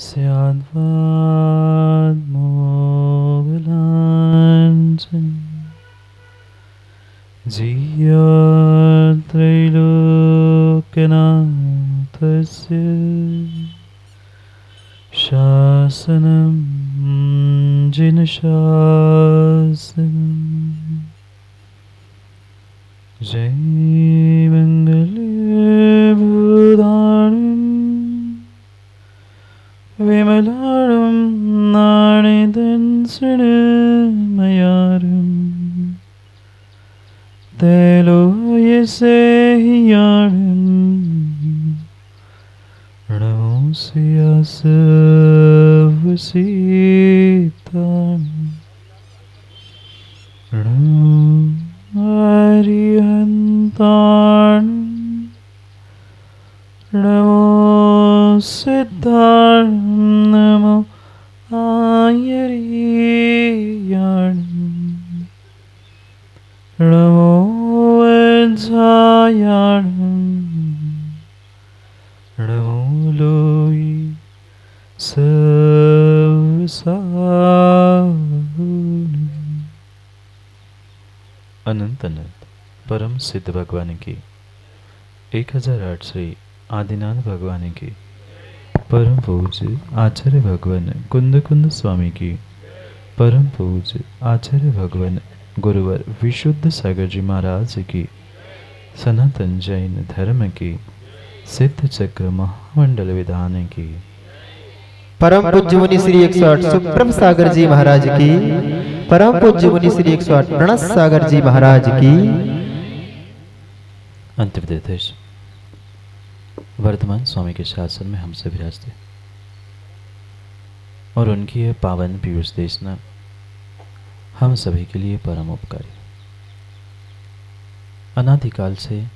स्याद्वाद्मोगलाञ्छन् जिया त्रैलोक्यनाथस्य शासनं जिनशासनम्। जय मंगले भूताणं विमलाणं नाणिदंसनमयारं तैलोयसेहियाणं नमोऽस्यासवसीताणं हरिहन्ताणं नमो सिद्धाणं नमो आयर्याणं नमो वज्रायाणं नमो लोई सवसाहुणं। अनंत अनंत परम सिद्ध भगवान की 1008 श्री आदिनाथ भगवान की परम पूज्य आचार्य भगवान कुंद कुंद स्वामी की परम पूज्य आचार्य भगवान गुरुवर विशुद्ध सागर जी महाराज की सनातन जैन धर्म की सिद्ध चक्र महामंडल विधान की परम पूज्य मुनि श्री 108 सुप्रम सागर जी महाराज की, परम पूज्य मुनि श्री 108 प्रणस सागर जी महाराज की। अंतिम निर्देश वर्तमान स्वामी के शासन में हमसे विराजते और उनकी यह पावन पीयूष देशना हम सभी के लिए परम उपकारी। अनादिकाल से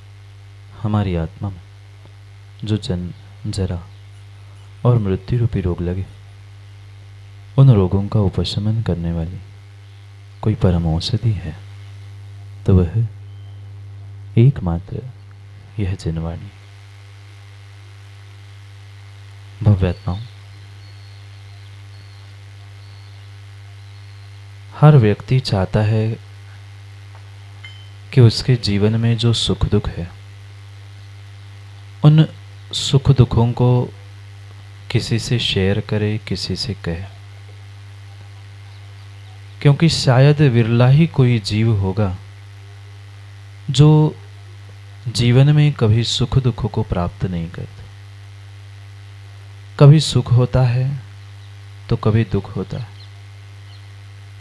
हमारी आत्मा में जो जन्म जरा और मृत्यु रूपी रोग लगे, उन रोगों का उपशमन करने वाली कोई परम औषधि है तो वह एकमात्र यह जिनवाणी। भव्यात्माओं, हर व्यक्ति चाहता है कि उसके जीवन में जो सुख दुख है, उन सुख दुखों को किसी से शेयर करे, किसी से कहे, क्योंकि शायद विरला ही कोई जीव होगा जो जीवन में कभी सुख दुख को प्राप्त नहीं करता। कभी सुख होता है तो कभी दुख होता है,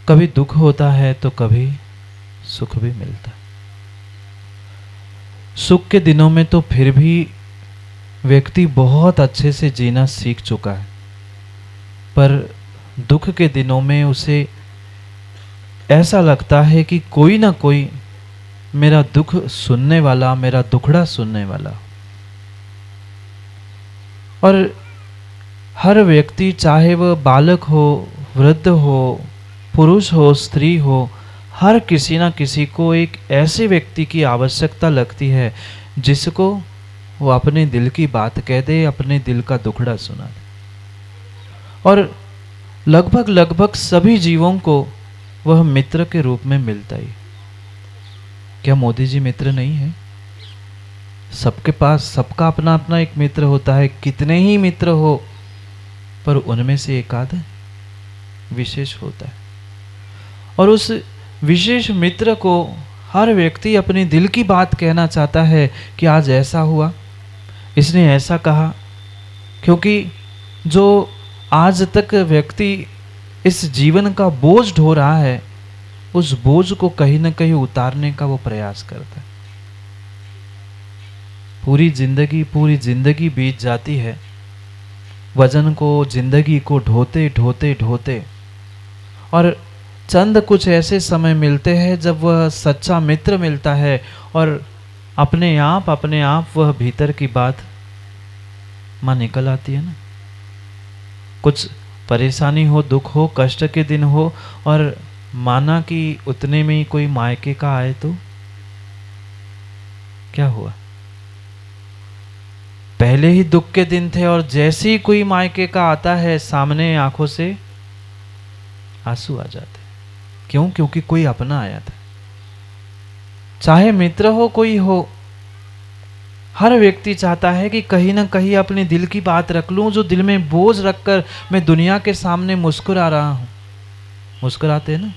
कभी दुख होता है तो कभी सुख भी मिलता है। सुख के दिनों में तो फिर भी व्यक्ति बहुत अच्छे से जीना सीख चुका है, पर दुख के दिनों में उसे ऐसा लगता है कि कोई ना कोई मेरा दुख सुनने वाला, मेरा दुखड़ा सुनने वाला। और हर व्यक्ति, चाहे वह बालक हो, वृद्ध हो, पुरुष हो, स्त्री हो, हर किसी ना किसी को एक ऐसे व्यक्ति की आवश्यकता लगती है जिसको वो अपने दिल की बात कह दे, अपने दिल का दुखड़ा सुना दे। और लगभग सभी जीवों को वह मित्र के रूप में मिलता ही। क्या मोदी जी मित्र नहीं है? सबके पास, सबका अपना अपना एक मित्र होता है। कितने ही मित्र हो, पर उनमें से एक आध विशेष होता है। और उस विशेष मित्र को हर व्यक्ति अपने दिल की बात कहना चाहता है कि आज ऐसा हुआ, इसने ऐसा कहा। क्योंकि जो आज तक व्यक्ति इस जीवन का बोझ ढो रहा है, उस बोझ को कहीं ना कहीं उतारने का वो प्रयास करता है। पूरी जिंदगी बीत जाती है वजन को, जिंदगी को ढोते ढोते ढोते, और चंद कुछ ऐसे समय मिलते हैं जब वह सच्चा मित्र मिलता है और अपने आप वह भीतर की बात मां निकल आती है ना। कुछ परेशानी हो, दुख हो, कष्ट के दिन हो, और माना कि उतने में ही कोई मायके का आए तो क्या हुआ? पहले ही दुख के दिन थे और जैसे ही कोई मायके का आता है सामने आंखों से आंसू आ जाते। क्यों? क्योंकि कोई अपना आया था। चाहे मित्र हो कोई हो, हर व्यक्ति चाहता है कि कहीं ना कहीं अपने दिल की बात रख लूं, जो दिल में बोझ रखकर मैं दुनिया के सामने मुस्कुरा रहा हूं। मुस्कुराते हैं ना?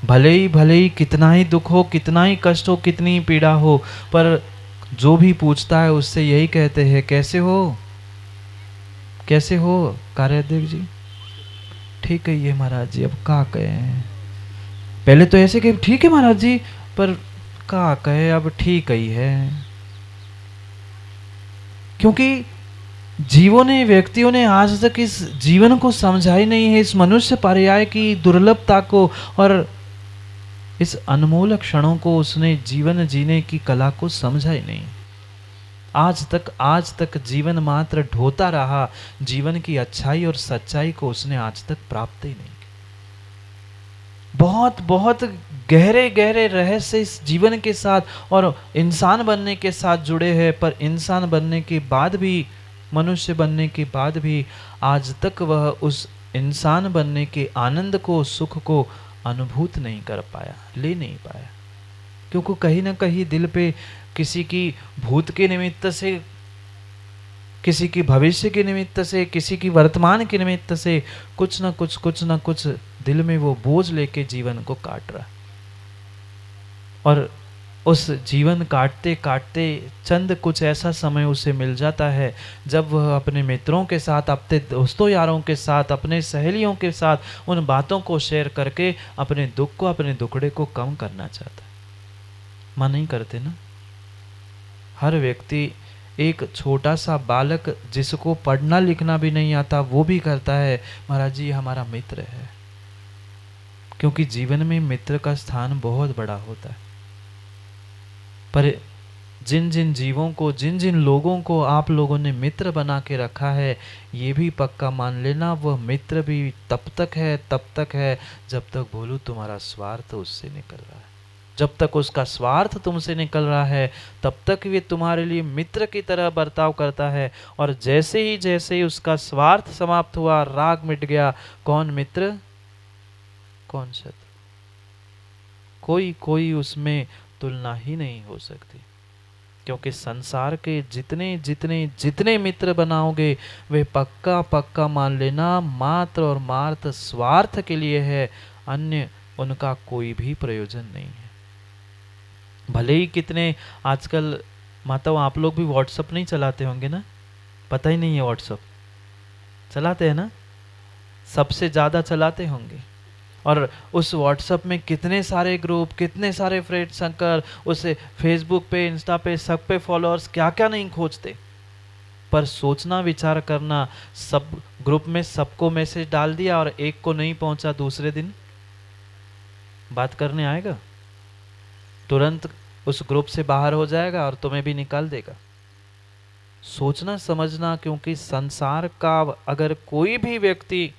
भले ही कितना ही दुख हो, कितना ही कष्ट हो, कितनी ही पीड़ा हो, पर जो भी पूछता है उससे यही कहते हैं, कैसे हो, कैसे हो कार्याध्यक्ष जी? ठीक है ये महाराज जी, अब का कहे। पहले तो ऐसे कि ठीक है महाराज जी, पर का कहे, अब ठीक ही है। क्योंकि जीवों ने, व्यक्तियों ने आज तक इस जीवन को समझा ही नहीं है, इस मनुष्य पर्याय की दुर्लभता को और इस अनमोल क्षणों को उसने जीवन जीने की कला को समझा ही नहीं। आज तक जीवन मात्र ढोता रहा, जीवन की अच्छाई और सच्चाई को उसने आज तक प्राप्त ही नहीं किया। बहुत बहुत गहरे गहरे रहस्य इस जीवन के साथ और इंसान बनने के साथ जुड़े हैं, पर इंसान बनने के बाद भी, मनुष्य बनने के बाद भी आज तक वह उस इंसान बनने के आनंद को, सुख को अनुभूत नहीं कर पाया, ले नहीं पाया। क्योंकि कहीं ना कहीं दिल पे किसी की भूत के निमित्त से, किसी की भविष्य के निमित्त से, किसी की वर्तमान के निमित्त से कुछ ना कुछ दिल में वो बोझ लेके जीवन को काट रहा। और उस जीवन काटते काटते चंद कुछ ऐसा समय उसे मिल जाता है जब वह अपने मित्रों के साथ, अपने दोस्तों यारों के साथ, अपने सहेलियों के साथ उन बातों को शेयर करके अपने दुख को, अपने दुखड़े को कम करना चाहता है। मन नहीं करते ना? हर व्यक्ति, एक छोटा सा बालक जिसको पढ़ना लिखना भी नहीं आता, वो भी करता है महाराज जी हमारा मित्र है। क्योंकि जीवन में मित्र का स्थान बहुत बड़ा होता है। पर जिन जिन जीवों को, जिन जिन लोगों को आप लोगों ने मित्र बना के रखा है, ये भी पक्का मान लेना, वह मित्र भी तब तक है जब तक बोलूं तुम्हारा स्वार्थ उससे निकल रहा है। जब तक उसका स्वार्थ तुमसे निकल रहा है तब तक वे तुम्हारे लिए मित्र की तरह बर्ताव करता है। और जैसे ही उसका स्वार्थ समाप्त हुआ, राग मिट गया, कौन मित्र कौन शत्रु, कोई उसमें तुलना ही नहीं हो सकती। क्योंकि संसार के जितने मित्र बनाओगे वे पक्का मान लेना मात्र और मात्र स्वार्थ के लिए है, अन्य उनका कोई भी प्रयोजन नहीं है। भले ही कितने आजकल, माताओं आप लोग भी व्हाट्सअप नहीं चलाते होंगे ना? पता ही नहीं है व्हाट्सअप चलाते हैं ना? सबसे ज़्यादा चलाते होंगे। और उस व्हाट्सअप में कितने सारे ग्रुप, कितने सारे फ्रेंड सर्कल, उसे फेसबुक पे, इंस्टा पे, सब पे फॉलोअर्स क्या क्या नहीं खोजते। पर सोचना, विचार करना, सब ग्रुप में सबको मैसेज डाल दिया और एक को नहीं पहुंचा, दूसरे दिन बात करने आएगा, तुरंत उस ग्रुप से बाहर हो जाएगा और तुम्हें भी निकाल देगा। सोचना समझना, क्योंकि संसार का अगर कोई भी व्यक्ति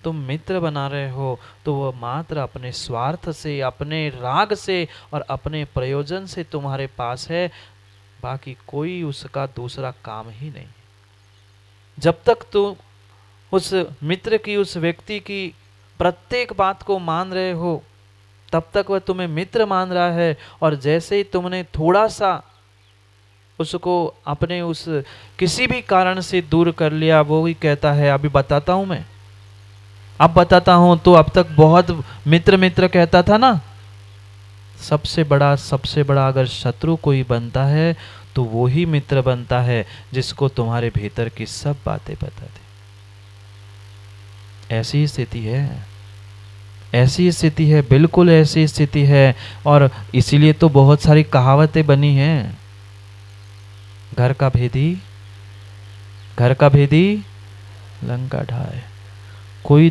तुम मित्र बना रहे हो तो वह मात्र अपने स्वार्थ से, अपने राग से और अपने प्रयोजन से तुम्हारे पास है, बाकी कोई उसका दूसरा काम ही नहीं। जब तक तुम उस मित्र की, उस व्यक्ति की प्रत्येक बात को मान रहे हो तब तक वह तुम्हें मित्र मान रहा है। और जैसे ही तुमने थोड़ा सा उसको अपने उस किसी भी कारण से दूर कर लिया, वो ही कहता है अभी बताता हूं मैं, अब बताता हूं। तो अब तक बहुत मित्र कहता था ना। सबसे बड़ा अगर शत्रु कोई बनता है तो वो ही मित्र बनता है जिसको तुम्हारे भीतर की सब बातें बता दे। ऐसी स्थिति है, ऐसी स्थिति है, बिल्कुल ऐसी स्थिति है। और इसीलिए तो बहुत सारी कहावतें बनी हैं। घर का भेदी लंका ढाए। कोई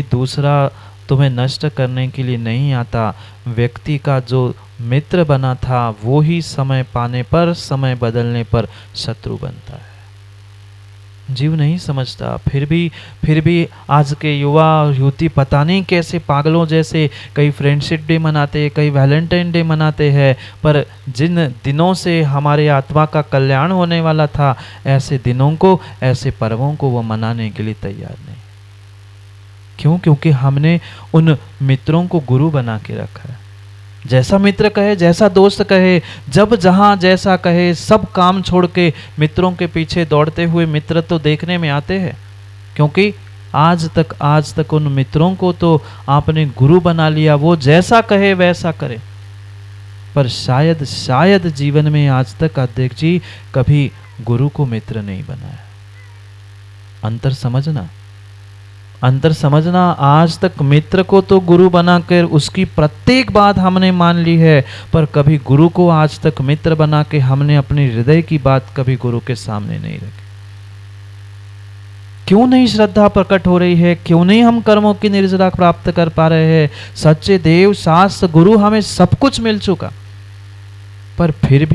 दूसरा तुम्हें नष्ट करने के लिए नहीं आता। व्यक्ति का जो मित्र बना था वो ही समय पाने पर, समय बदलने पर शत्रु बनता है। जीव नहीं समझता। फिर भी आज के युवा युवती पता नहीं कैसे पागलों जैसे कई फ्रेंडशिप डे मनाते हैं, कई वैलेंटाइन डे मनाते हैं, पर जिन दिनों से हमारे आत्मा का कल्याण होने वाला था, ऐसे दिनों को, ऐसे पर्वों को वो मनाने के लिए तैयार नहीं। क्यों? क्योंकि हमने उन मित्रों को गुरु बना के रखा है। जैसा मित्र कहे, जैसा दोस्त कहे, जब जहाँ जैसा कहे, सब काम छोड़ के मित्रों के पीछे दौड़ते हुए मित्र तो देखने में आते हैं। क्योंकि आज तक उन मित्रों को तो आपने गुरु बना लिया, वो जैसा कहे वैसा करे। पर शायद जीवन में आज तक अध्यक्ष जी कभी गुरु को मित्र नहीं बनाया। अंतर समझना, आज तक मित्र को तो गुरु बनाकर उसकी प्रत्येक बात हमने मान ली है, पर कभी गुरु को आज तक मित्र बना के हमने अपने हृदय की बात कभी गुरु के सामने नहीं रखी। क्यों नहीं श्रद्धा प्रकट हो रही है? क्यों नहीं हम कर्मों की निर्जरा प्राप्त कर पा रहे हैं? सच्चे देव, शास्त्र, गुरु, हमें सब कुछ मिल चुका, पर फिर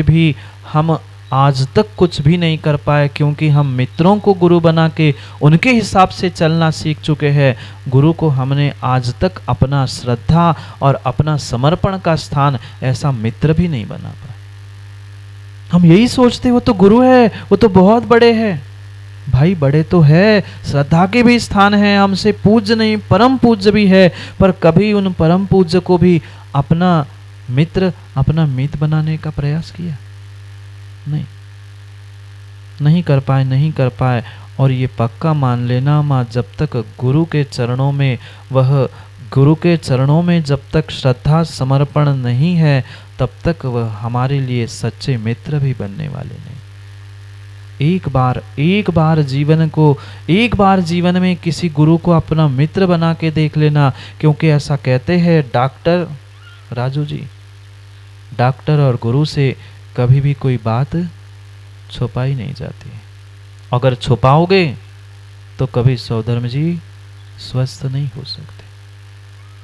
भी हम आज तक कुछ भी नहीं कर पाए, क्योंकि हम मित्रों को गुरु बना के उनके हिसाब से चलना सीख चुके हैं। गुरु को हमने आज तक अपना श्रद्धा और अपना समर्पण का स्थान ऐसा मित्र भी नहीं बना पाए। हम यही सोचते वो तो गुरु है, वो तो बहुत बड़े हैं। भाई बड़े तो है, श्रद्धा के भी स्थान है, हमसे पूज्य नहीं, परम पूज्य भी है, पर कभी उन परम पूज्य को भी अपना मित्र, अपना मित बनाने का प्रयास किया? नहीं कर पाए। और ये पक्का मान लेना माँ, जब तक गुरु के चरणों में जब तक श्रद्धा समर्पण नहीं है, तब तक वह हमारे लिए सच्चे मित्र भी बनने वाले नहीं। एक बार जीवन में किसी गुरु को अपना मित्र बना के देख लेना, क्योंकि ऐसा कहते हैं डॉक्टर राजू जी, डॉक्टर और गुरु से कभी भी कोई बात छुपाई नहीं जाती। अगर छुपाओगे तो कभी सौधर्म जी स्वस्थ नहीं हो सकते।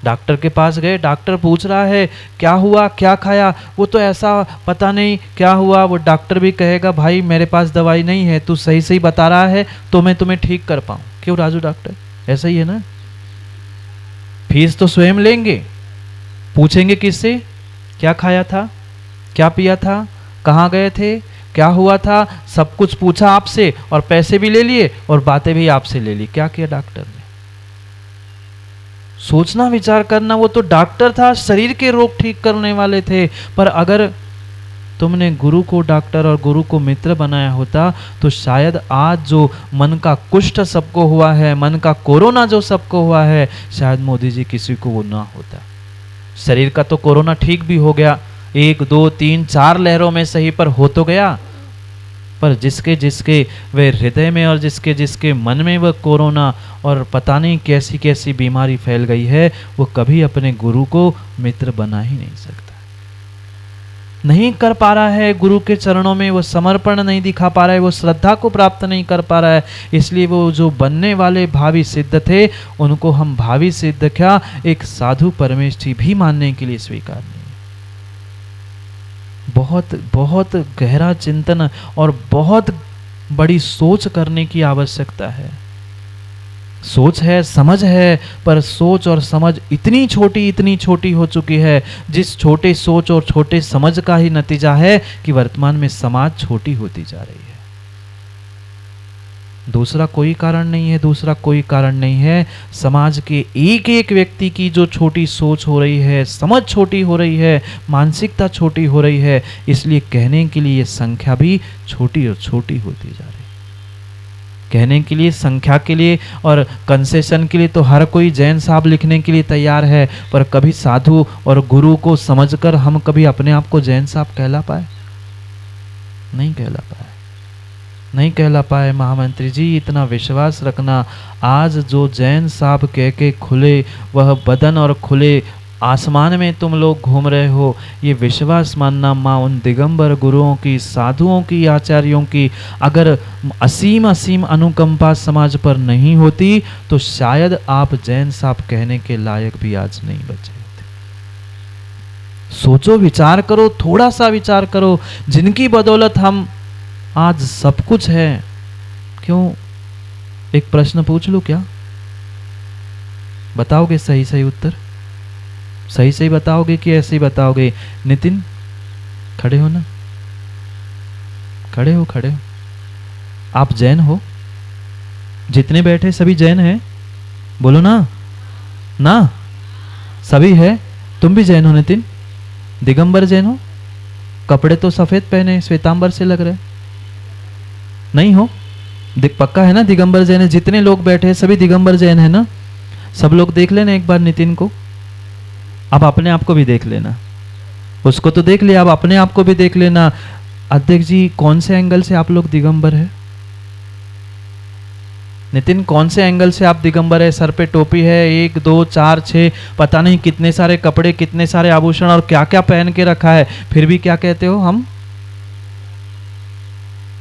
डॉक्टर के पास गए, डॉक्टर पूछ रहा है क्या हुआ, क्या खाया, वो तो ऐसा पता नहीं क्या हुआ। वो डॉक्टर भी कहेगा भाई मेरे पास दवाई नहीं है, तू सही बता रहा है तो मैं तुम्हें ठीक कर पाऊं। क्यों राजू डॉक्टर? ऐसा ही है ना। फीस तो स्वयं लेंगे, पूछेंगे किससे, क्या खाया था, क्या पिया था, कहाँ गए थे, क्या हुआ था, सब कुछ पूछा आपसे, और पैसे भी ले लिए और बातें भी आपसे ले ली। क्या किया डॉक्टर ने? सोचना, विचार करना। वो तो डॉक्टर था, शरीर के रोग ठीक करने वाले थे, पर अगर तुमने गुरु को डॉक्टर और गुरु को मित्र बनाया होता तो शायद आज जो मन का कुष्ठ सबको हुआ है, मन का कोरोना जो सबको हुआ है, शायद मोदी जी किसी को वो ना होता। शरीर का तो कोरोना ठीक भी हो गया, 1 2 3 4 लहरों में सही, पर हो तो गया। पर जिसके वे हृदय में और जिसके मन में वह कोरोना और पता नहीं कैसी कैसी बीमारी फैल गई है, वो कभी अपने गुरु को मित्र बना ही नहीं सकता। नहीं कर पा रहा है गुरु के चरणों में, वो समर्पण नहीं दिखा पा रहा है, वो श्रद्धा को प्राप्त नहीं कर पा रहा है। इसलिए वो जो बनने वाले भावी सिद्ध थे, उनको हम भावी सिद्ध क्या, एक साधु परमेष्ठी भी मानने के लिए स्वीकार नहीं। बहुत गहरा चिंतन और बहुत बड़ी सोच करने की आवश्यकता है। सोच है, समझ है, पर सोच और समझ इतनी छोटी हो चुकी है, जिस छोटे सोच और छोटे समझ का ही नतीजा है कि वर्तमान में समाज छोटी होती जा रही है। दूसरा कोई कारण नहीं है। समाज के एक व्यक्ति की जो छोटी सोच हो रही है, समझ छोटी हो रही है, मानसिकता छोटी हो रही है, इसलिए कहने के लिए संख्या भी छोटी और छोटी होती जा रही है। कहने के लिए, संख्या के लिए और कंसेशन के लिए तो हर कोई जैन साहब लिखने के लिए तैयार है, पर कभी साधु और गुरु को समझकर हम कभी अपने आप को जैन साहब कहला पाए? नहीं कहला पाए। महामंत्री जी, इतना विश्वास रखना, आज जो जैन साहब कह के खुले वह बदन और खुले आसमान में तुम लोग घूम रहे हो, ये विश्वास मानना माँ उन दिगंबर गुरुओं की, साधुओं की, आचार्यों की अगर असीम अनुकंपा समाज पर नहीं होती तो शायद आप जैन साहब कहने के लायक भी आज नहीं बचे होते। सोचो, विचार करो, थोड़ा सा विचार करो, जिनकी बदौलत हम आज सब कुछ है, क्यों, एक प्रश्न पूछ लूं क्या? बताओगे सही सही उत्तर? सही सही बताओगे कि ऐसे ही बताओगे? नितिन खड़े हो ना, खड़े हो खड़े हो। आप जैन हो? जितने बैठे सभी जैन हैं? बोलो ना। ना सभी है? तुम भी जैन हो नितिन? दिगंबर जैन हो? कपड़े तो सफेद पहने, श्वेतांबर से लग रहे। नहीं हो? पक्का है ना दिगंबर जैन है? जितने लोग बैठे हैं सभी दिगंबर जैन है ना? सब लोग देख लेना एक बार नितिन को। अब अपने आप को भी देख लेना। उसको तो देख लिया, अब अपने आप को भी देख लेना। अध्यक्ष जी कौन से एंगल से आप लोग दिगंबर है? नितिन कौन से एंगल से आप दिगंबर है? सर पे टोपी है, 1 2 4 6 पता नहीं कितने सारे कपड़े, कितने सारे आभूषण और क्या क्या पहन के रखा है, फिर भी क्या कहते हो हम?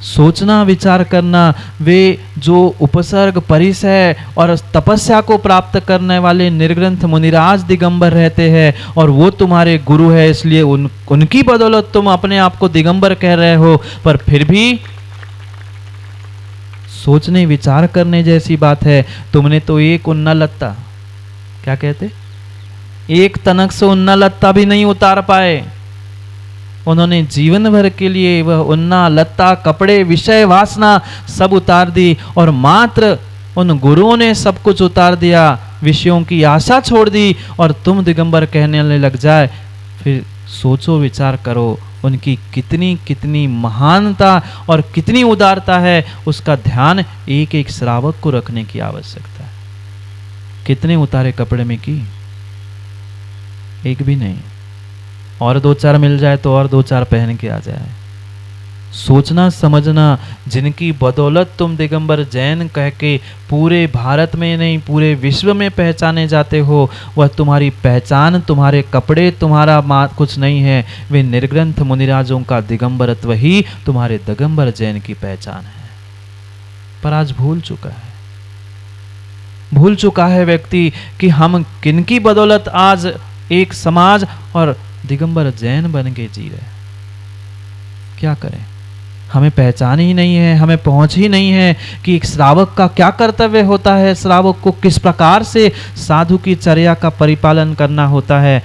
सोचना विचार करना। वे जो उपसर्ग परिसय और तपस्या को प्राप्त करने वाले निर्ग्रंथ मुनिराज दिगंबर रहते हैं और वो तुम्हारे गुरु है, इसलिए उनकी बदौलत तुम अपने आप को दिगंबर कह रहे हो। पर फिर भी सोचने विचार करने जैसी बात है। तुमने तो एक उन्ना लत्ता, क्या कहते, एक तनक से उन्ना लत्ता भी नहीं उतार पाए। उन्होंने जीवन भर के लिए वह उन्ना लत्ता, कपड़े, विषय वासना सब उतार दी और मात्र उन गुरुओं ने सब कुछ उतार दिया, विषयों की आशा छोड़ दी और तुम दिगंबर कहने लग जाए। फिर सोचो विचार करो उनकी कितनी कितनी महानता और कितनी उदारता है, उसका ध्यान एक एक श्रावक को रखने की आवश्यकता है। कितने उतारे कपड़े में की? एक भी नहीं। और 2-4 मिल जाए तो और 2-4 पहन के आ जाए। सोचना समझना, जिनकी बदौलत तुम दिगंबर जैन कह के पूरे भारत में नहीं पूरे विश्व में पहचाने जाते हो, वह तुम्हारी पहचान, तुम्हारे कपड़े, तुम्हारा कुछ नहीं है। वे निर्ग्रंथ मुनिराजों का दिगंबरत्व ही तुम्हारे दिगंबर जैन की पहचान है। पर आज भूल चुका है व्यक्ति कि हम किनकी बदौलत आज एक समाज और दिगंबर जैन बन के जी रहे। क्या करें, हमें पहचान ही नहीं है, हमें पहुंच ही नहीं है कि एक श्रावक का क्या कर्तव्य होता है, श्रावक को किस प्रकार से साधु की चर्या का परिपालन करना होता है।